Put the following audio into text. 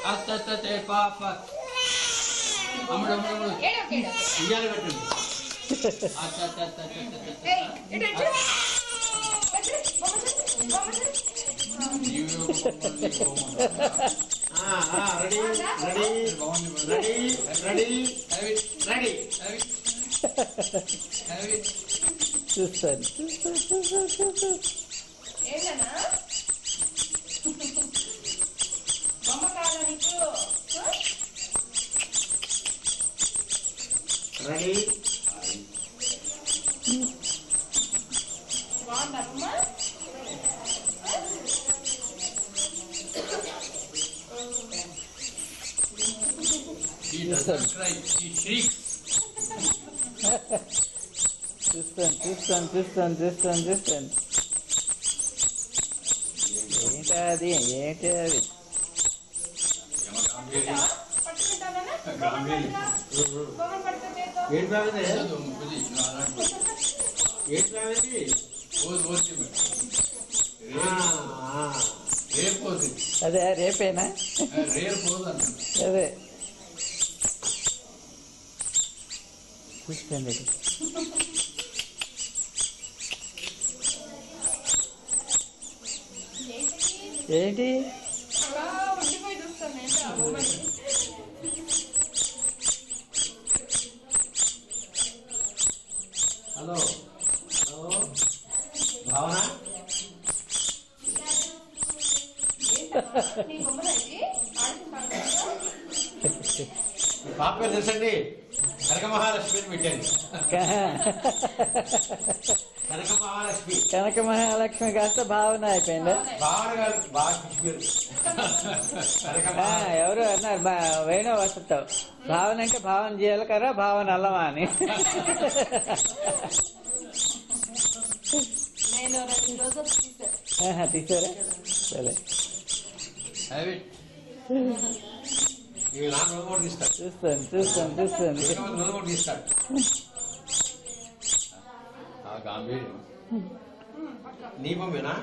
అత్తే పాప అమ్ముడు ఇయ్యాలి పెట్టండి. చూస్తాను రెడీ చూస్తాను ఏంటది ఏంటి అది అదే రేపేనా అదే చూసుకోండి ఏంటి హలో హలో భావన పాప పేరు తెలుసండి కనక మహాలక్ష్మి పెట్టండి. కనక మహాలక్ష్మి కాస్త భావన అయిపోయింది. భావన గారు బాగా పేరు ఎవరు అన్నారు వేణు వసతావు భావన అంటే భావన చేయాలి కదా భావన అల్లమా అని. తీసారా సరే చూస్తాను తీస్తాడు గాంభీర్యం నీ బొమ్మేనా